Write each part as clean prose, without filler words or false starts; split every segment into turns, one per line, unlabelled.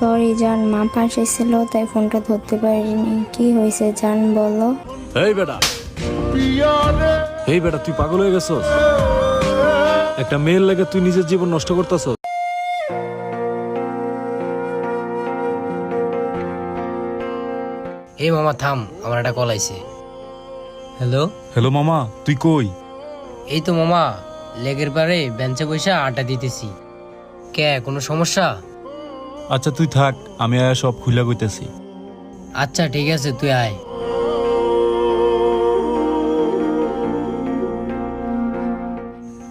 Sorry জান, মা পাশে ছিল তাই ফোনটা ধরতে পারিনি। কি হয়েছে জান বলো।
এই বেটা তুই পাগল হয়ে গেছস? একটা মেয়ের লাগে তুই নিজের জীবন নষ্ট করতেছস।
এই মামা থাম, আমার একটা কল আইছে। হ্যালো।
হ্যালো মামা, তুই কই?
এই তো মামা, লেগের পারে বেঞ্চে বসে আড্ডা দিতেছি। কে, কোনো সমস্যা?
আচ্ছা তুই থাক, আমি আয়া সব খুইলা কইতেছি।
আচ্ছা ঠিক আছে, তুই আয়।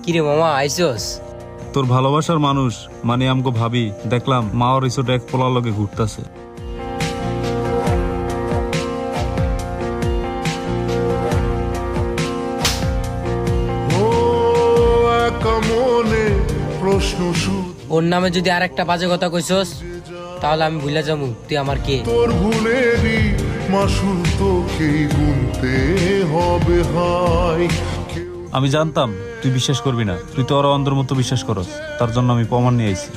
কিরে মামা, আইসোস?
তোর ভালোবাসার মানুষ মানে আমগো ভাবি দেখলাম মা ওর রিসোর্টে এক পোলার লগে ঘুরতাছে।
ওর নামে যদি আর একটা বাজে কথা কইছস তাহলে আমি ভুলে যাবো তুই আমার কে।
তোর ভুলেরই মাসুল তোকেই গুনতে হবে হয়।
আমি জানতাম তুই বিশ্বাস করবি না, তুই তো ওরা অন্ধের মতো বিশ্বাস করস, তার জন্য আমি প্রমাণ নিয়ে আইছি।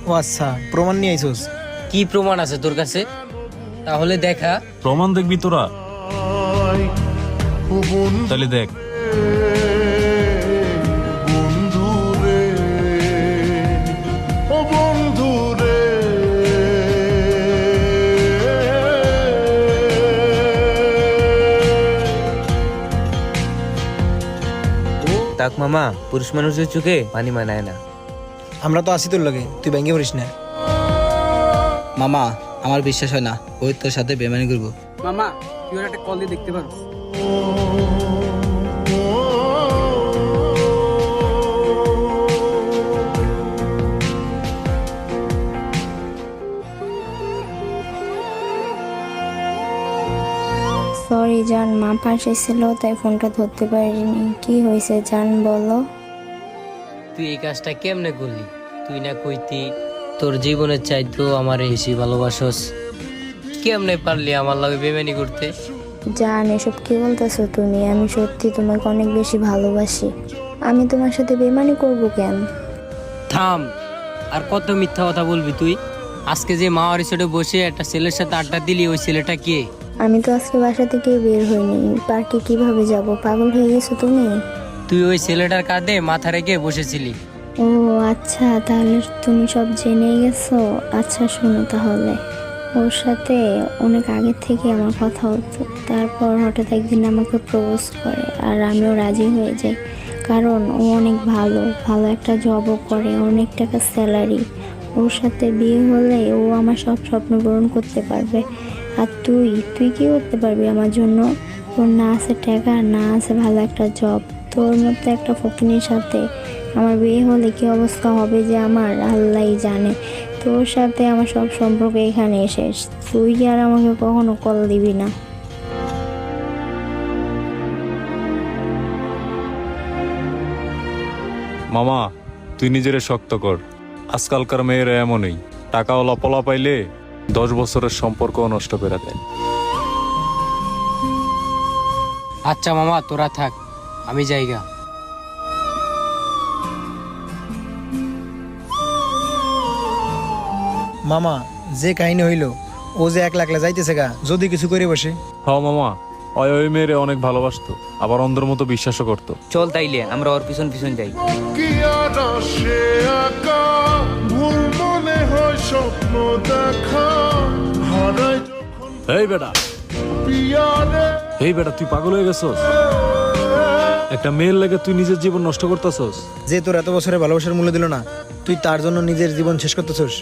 ও আচ্ছা, প্রমাণ নিয়ে আইসোস?
কি প্রমাণ আছে তোর কাছে? তাহলে দেখা।
প্রমাণ দেখবি তোরা?
ও বন্ধু
তাহলে দেখ।
বন্ধু রে, ও বন্ধু রে।
তাক মামা, পুরুষ মানুষের চোখে পানি মানায় না।
আমরা তো আছি তোর লগে, তুই ভেঙে পড়িস না।
মামা আমার বিশ্বাস হয় না ওই তোর সাথে বেমানি করবো।
মামা তুই ওর একটা কল দিয়ে দেখতে পারো।
সরি জান, মা পাশে ছিল তাই ফোনটা ধরতে পারিনি। কি হয়েছে জান বলো।
তুই এই কাজটা কেমনে করলি? তুই না কইতি তোর জীবনের চাইতেও আমার বেশি ভালোবাসস। কেমনে পারলি আমার লগে বেমানি করতে?
জান এসব কি বলতেছো তুমি? আমি সত্যি তোমাকে অনেক বেশি ভালোবাসি। আমি তোমার সাথে বেমানি করব কেন?
থাম, আর কত মিথ্যা কথা বলবি তুই? আজকে যে মা রিসোর্টে বসে একটা ছেলের সাথে আড্ডা দিলি, ওই ছেলেটা কে?
আমি তো আজকে বাসা থেকে বের হইনি। পার্কে কিভাবে যাব? পাগল হয়ে গেছো তুমি?
তুই ওই ছেলেটার কাঁধে মাথা রেখে বসেছিলি।
ও আচ্ছা, তাহলে তুমি সব জেনে গেছো। আচ্ছা শোনো তাহলে, ওর সাথে অনেক আগে থেকে আমার কথা হতো। তারপর হঠাৎ একদিন আমাকে প্রপোজ করে আর আমিও রাজি হয়ে যাই, কারণ ও অনেক ভালো ভালো একটা জবও করে, অনেক টাকা স্যালারি। ওর সাথে বিয়ে হলে ও আমার সব স্বপ্ন পূরণ করতে পারবে। আর তুই তুই কি করতে পারবি আমার জন্য? তোর না আছে টাকা, না আছে ভালো একটা জব। তোর মতো একটা ফকিনীর সাথে আমার বিয়ে হলে কি অবস্থা হবে যে আমার আল্লাহই জানে। তোর সাথে আমার সব সম্পর্ক এখানে শেষ। তুই আর আমাকে কখনো কল দিবি না।
মামা তুই নিজেরে শক্ত কর, আজকালকার মেয়েরা এমনই, টাকাওয়ালা পোলা পাইলে 10 বছরের সম্পর্ক নষ্ট করে দেয়।
আচ্ছা মামা তোরা থাক, আমি যাইগা।
মামা যে কাহিনী হইল, ও যে একলা একলা যাইতেছে গা, যদি কিছু করে বসে।
হ মামা, ওই মেয়েরে অনেক ভালোবাসতো, আবার অন্ধের মতো বিশ্বাসও করতো।
চল তাইলে আমরা ওর পিছন পিছন যাই।
কি আর আসে আঁকা, ভুল মনে হয় স্বপ্ন দেখা, হারাই যখন
এই বেটা
পিয়ারে।
তুই পাগল হয়ে গেছস? একটা মেয়ের লাগে তুই নিজের জীবন নষ্ট করতেছস।
যে তোর এত বছরের ভালোবাসার মূল্য দিল না, তুই তার জন্য নিজের জীবন শেষ করতেছস।